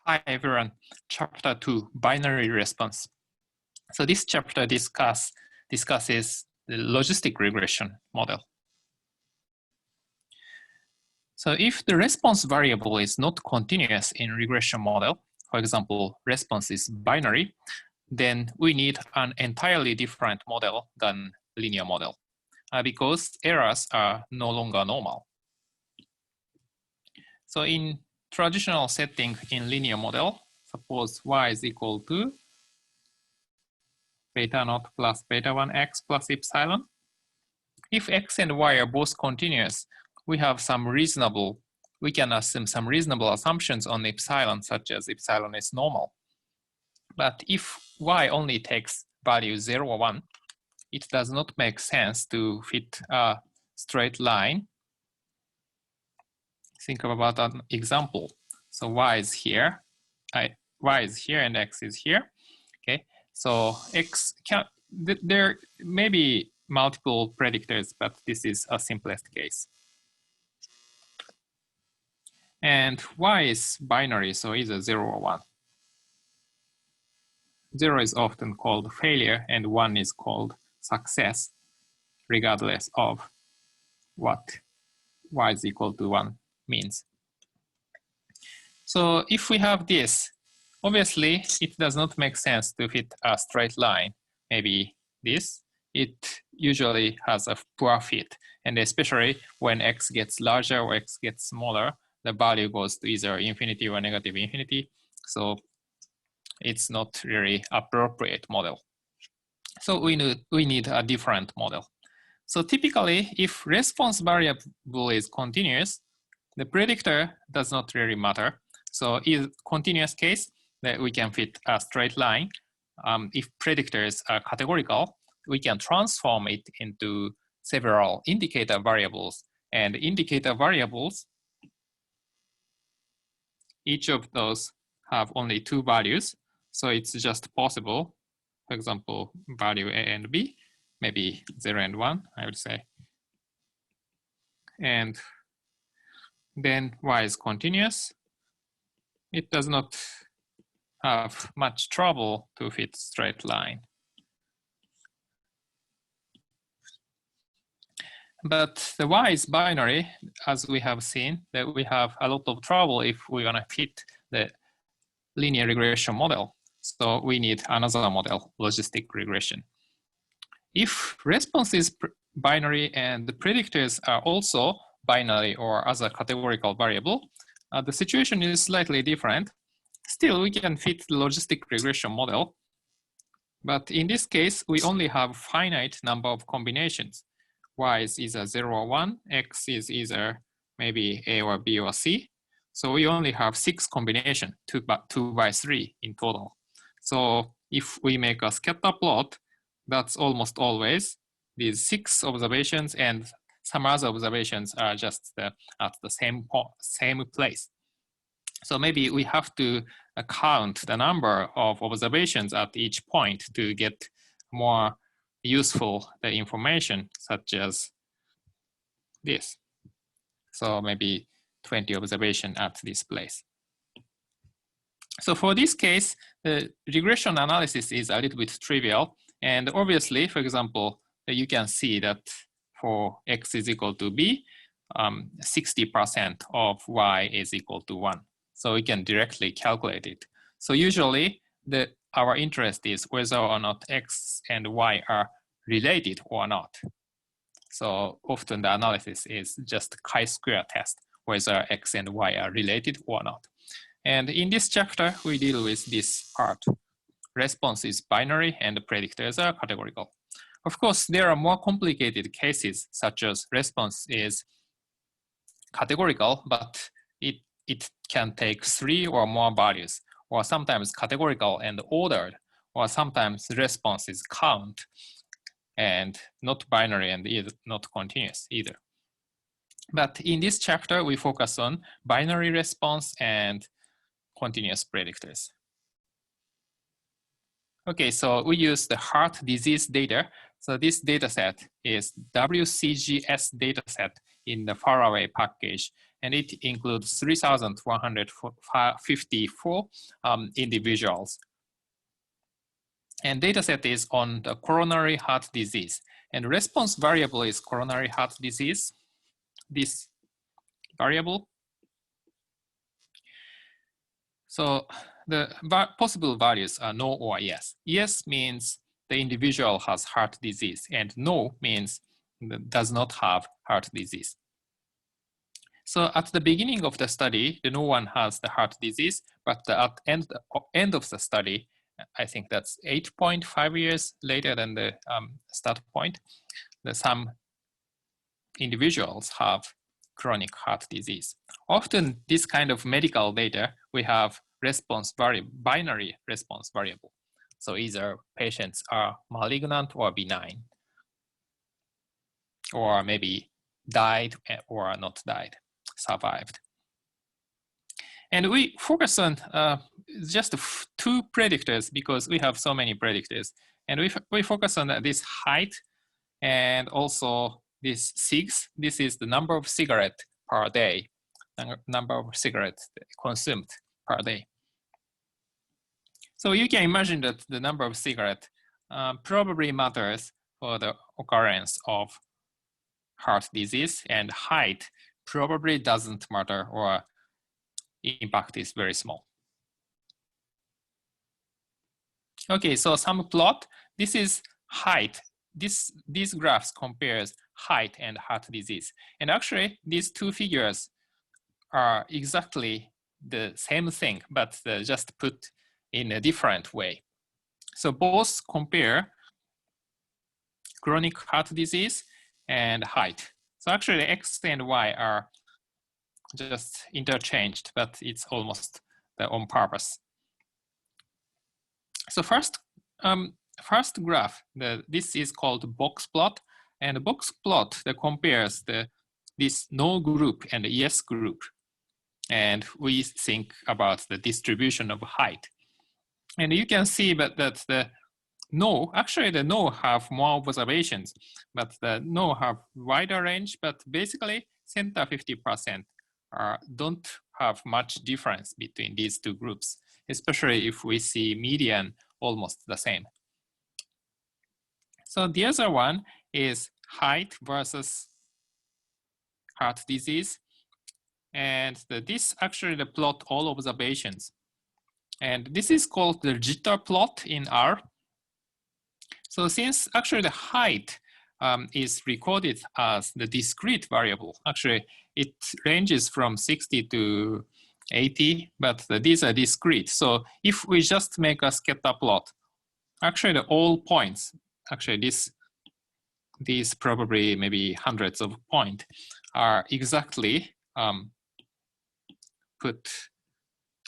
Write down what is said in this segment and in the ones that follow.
Hi everyone, chapter 2, binary response. So this chapter discusses the logistic regression model. So if the response variable is not continuous in regression model, for example, response is binary, then we need an entirely different model than linear model because errors are no longer normal. So in traditional setting in linear model, suppose y is equal to beta naught plus beta 1x plus epsilon. If x and y are both continuous, we can assume some reasonable assumptions on epsilon, such as epsilon is normal. But if y only takes value 0 or 1, it does not make sense to fit a straight line. Think about an example. So y is here, y is here and x is here. Okay, so there may be multiple predictors, but this is a simplest case. And y is binary, so either 0 or 1. 0 is often called failure and 1 is called success, regardless of what y is equal to 1 means. So if we have this, obviously it does not make sense to fit a straight line. Maybe this, it usually has a poor fit. And especially when x gets larger or x gets smaller, the value goes to either infinity or negative infinity. So it's not really appropriate model. So we need a different model. So typically, if response variable is continuous, the predictor does not really matter. So in continuous case, that we can fit a straight line. If predictors are categorical, we can transform it into several indicator variables. And indicator variables, each of those have only 2 values. So it's just possible, for example, value A and B, maybe 0 and 1, I would say. And then y is continuous. It does not have much trouble to fit straight line. But the y is binary, as we have seen, that we have a lot of trouble if we want to fit the linear regression model. So we need another model, logistic regression. If response is binary and the predictors are also binary or other categorical variable, the situation is slightly different. Still, we can fit the logistic regression model. But in this case, we only have finite number of combinations. Y is either 0 or 1, x is either maybe A or B or C. So we only have 6 combinations, 2 by 3 in total. So if we make a scatter plot, that's almost always these 6 observations and some other observations are just at the same place. So maybe we have to count the number of observations at each point to get more useful information, such as this. So maybe 20 observations at this place. So for this case, the regression analysis is a little bit trivial. And obviously, for example, you can see that for x is equal to b, 60% of y is equal to 1. So we can directly calculate it. So usually, our interest is whether or not x and y are related or not. So often the analysis is just chi-square test, whether x and y are related or not. And in this chapter, we deal with this part. Response is binary and the predictors are categorical. Of course, there are more complicated cases, such as response is categorical, but it can take 3 or more values, or sometimes categorical and ordered, or sometimes response is count and not binary and not continuous either. But in this chapter, we focus on binary response and continuous predictors. Okay, so we use the heart disease data. So this data set is WCGS data set in the faraway package. and it includes 3,154 individuals. And dataset is on the coronary heart disease. And response variable is coronary heart disease, this variable. So the possible values are no or yes. Yes means the individual has heart disease, and no means does not have heart disease. So at the beginning of the study, no one has the heart disease, but at the end of the study, I think that's 8.5 years later than the start point, some individuals have chronic heart disease. Often this kind of medical data, we have response variable, binary response variable. So either patients are malignant or benign, or maybe died or not died, survived. And we focus on just two predictors because we have so many predictors. And we focus on this height and also this SIGs. This is the number of cigarettes per day, number of cigarettes consumed per day. So you can imagine that the number of cigarettes probably matters for the occurrence of heart disease, and height probably doesn't matter, or impact is very small. Okay, so some plot. This is height. These graphs compares height and heart disease. And actually, these two figures are exactly the same thing, but just put in a different way. So both compare chronic heart disease and height. So actually, X and Y are just interchanged, but it's almost on purpose. So first graph, this is called box plot, and the box plot that compares this no group and the yes group, and we think about the distribution of height. And you can see that the no, actually the no have more observations, but the no have wider range, but basically center 50% don't have much difference between these two groups, especially if we see median almost the same. So the other one is height versus heart disease. And this actually the plot all observations. And this is called the jitter plot in R. So since actually the height is recorded as the discrete variable, actually it ranges from 60 to 80, but these are discrete. So if we just make a scatter plot, actually all points, actually these probably maybe hundreds of points are exactly put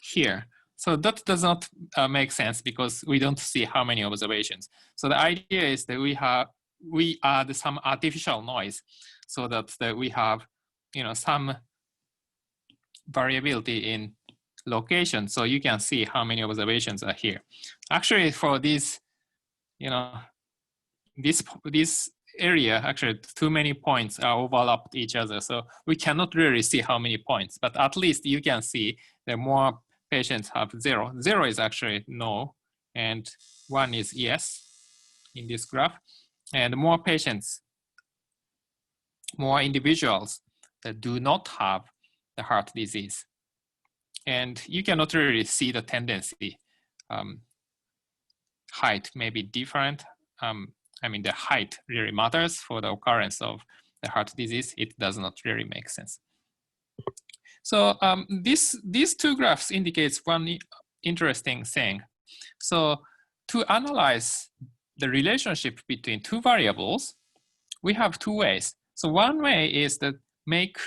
here. So that does not make sense because we don't see how many observations. So the idea is that we add some artificial noise so that we have some variability in location, so you can see how many observations are here. Actually, for this area, actually too many points are overlapped each other, so we cannot really see how many points, but at least you can see that more patients have 0. 0 is actually no, and 1 is yes in this graph. And more patients, more individuals that do not have the heart disease. And you cannot really see the tendency. Height may be different. I mean, the height really matters for the occurrence of the heart disease. It does not really make sense. So these two graphs indicates one interesting thing. So to analyze the relationship between two variables, we have two ways. So one way is that make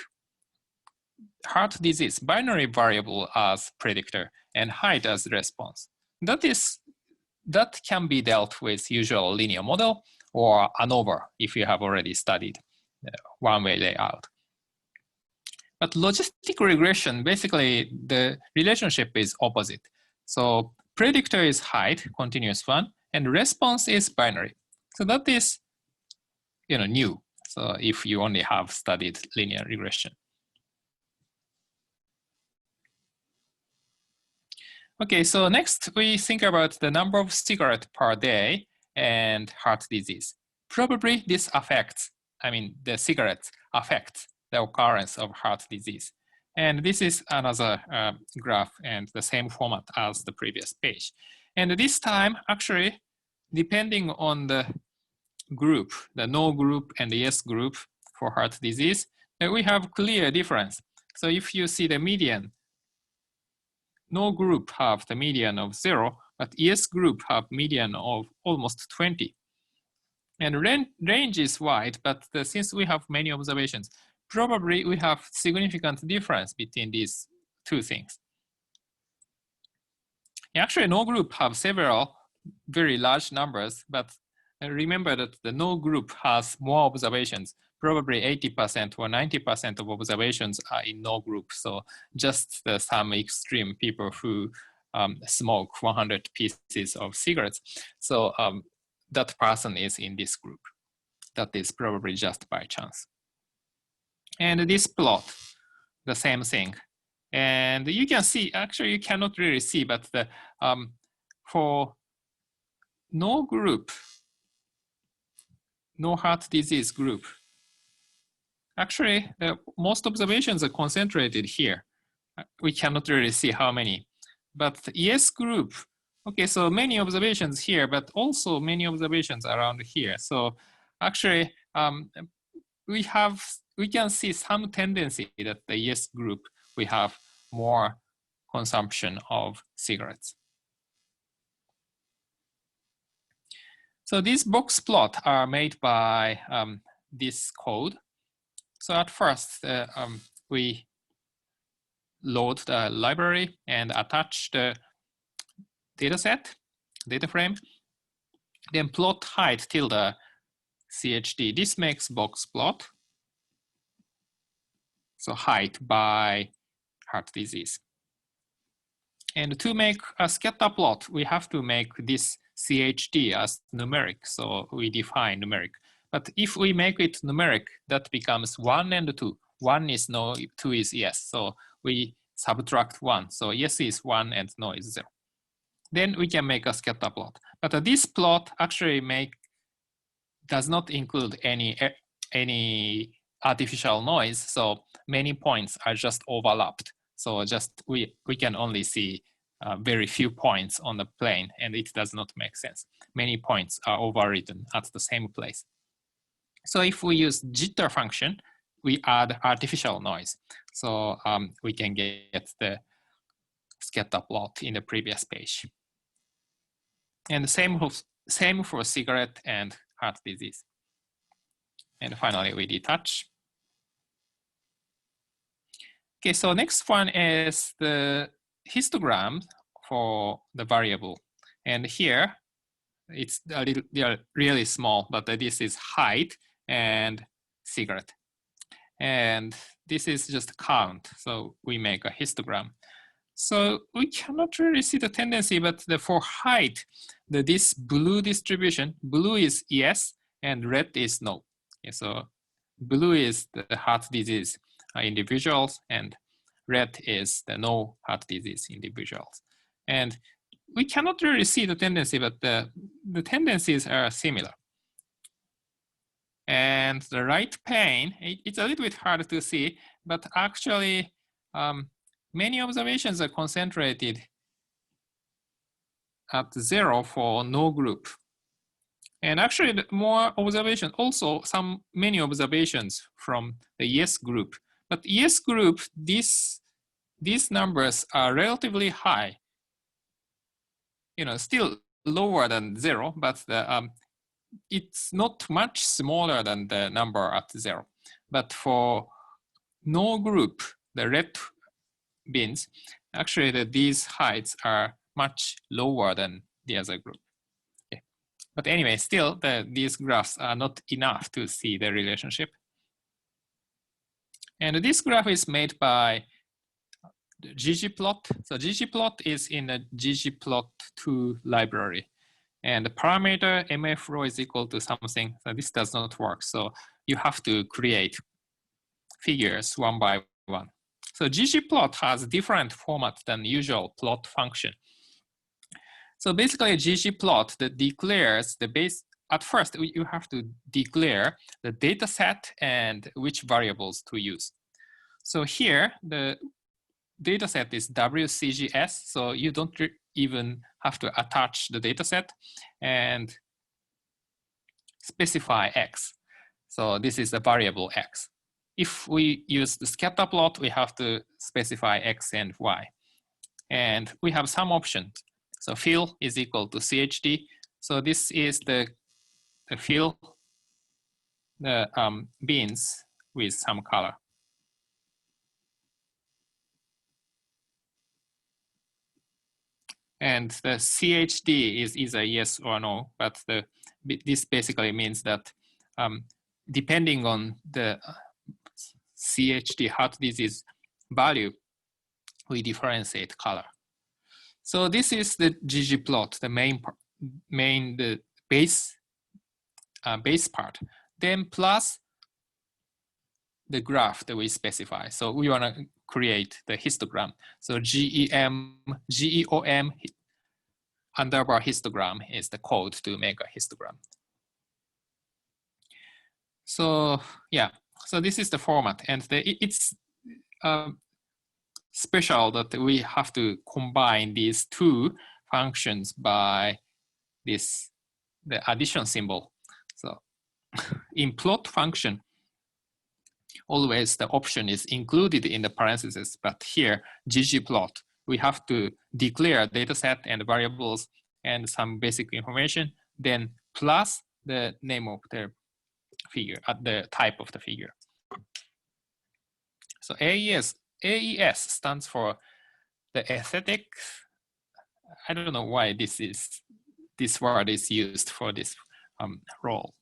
heart disease binary variable as predictor and height as response. That can be dealt with usual linear model or ANOVA if you have already studied the one-way layout. But logistic regression, basically the relationship is opposite. So predictor is height, continuous one, and response is binary. So that is new. So if you only have studied linear regression. Okay, so next we think about the number of cigarettes per day and heart disease. Probably this affects, the cigarettes affect the occurrence of heart disease. And this is another graph and the same format as the previous page. And this time, actually, depending on the group, the no group and the yes group for heart disease, we have clear difference. So if you see the median, no group have the median of 0, but yes group have median of almost 20. And range is wide, but since we have many observations, probably we have significant difference between these two things. Actually, no group have several very large numbers, but remember that the no group has more observations. Probably 80% or 90% of observations are in no group. So just some extreme people who smoke 100 pieces of cigarettes. So that person is in this group. That is probably just by chance. And this plot, the same thing. And you can see, actually you cannot really see, but for no group, no heart disease group, actually most observations are concentrated here. We cannot really see how many. But yes group, okay, so many observations here, but also many observations around here. So actually, we can see some tendency that the yes group, we have more consumption of cigarettes. So these box plots are made by this code. So at first, we load the library and attach the data set, data frame, then plot height till the CHD. This makes box plot. So height by heart disease. And to make a scatter plot, we have to make this CHD as numeric. So we define numeric. But if we make it numeric, that becomes 1 and 2. 1 is no, 2 is yes. So we subtract 1. So yes is 1 and no is 0. Then we can make a scatter plot. But this plot actually does not include any artificial noise. So many points are just overlapped. So just we can only see very few points on the plane, and it does not make sense. Many points are overwritten at the same place. So if we use jitter function, we add artificial noise. So we can get the scatter plot in the previous page. And the same for cigarette and heart disease. And finally, we detach. Okay, so next one is the histogram for the variable. And here, it's a little, they are really small, but this is height and cigarette. And this is just count. So we make a histogram. So we cannot really see the tendency, but for height, this blue distribution, blue is yes, and red is no. Okay, so blue is the heart disease individuals, and red is the no heart disease individuals. And we cannot really see the tendency, but the tendencies are similar. And the right pane, it's a little bit hard to see, but actually many observations are concentrated at 0 for no group. And actually more observations, also many observations from the yes group. But yes group, these numbers are relatively high. Still lower than 0, but it's not much smaller than the number at 0. But for no group, the red bins, actually these heights are much lower than the other group. Okay. But anyway, still these graphs are not enough to see the relationship. And this graph is made by ggplot. So ggplot is in the ggplot2 library. And the parameter mf row is equal to something. So this does not work. So you have to create figures one by one. So ggplot has a different format than usual plot function. So basically ggplot that declares the base. At first, you have to declare the data set and which variables to use. So here, the data set is WCGS, so you don't even have to attach the data set and specify X. So this is the variable X. If we use the scatter plot, we have to specify X and Y. And we have some options. So fill is equal to CHD. So this is the fill the beans with some color. And the CHD is either yes or no, but this basically means that depending on the CHD heart disease value, we differentiate color. So this is the ggplot, the the base part. Then plus the graph that we specify. So we want to create the histogram. So GEOM underbar histogram is the code to make a histogram. So yeah, so this is the format, and it's special that we have to combine these two functions by the addition symbol. So in plot function, always the option is included in the parentheses, but here ggplot, we have to declare data set and variables and some basic information, then plus the name of the figure, the type of the figure. So AES stands for the aesthetic. I don't know why this word is used for this role.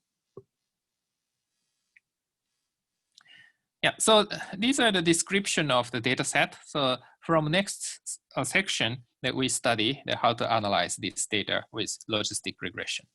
Yeah, so these are the description of the data set. So from next section that we study how to analyze this data with logistic regression.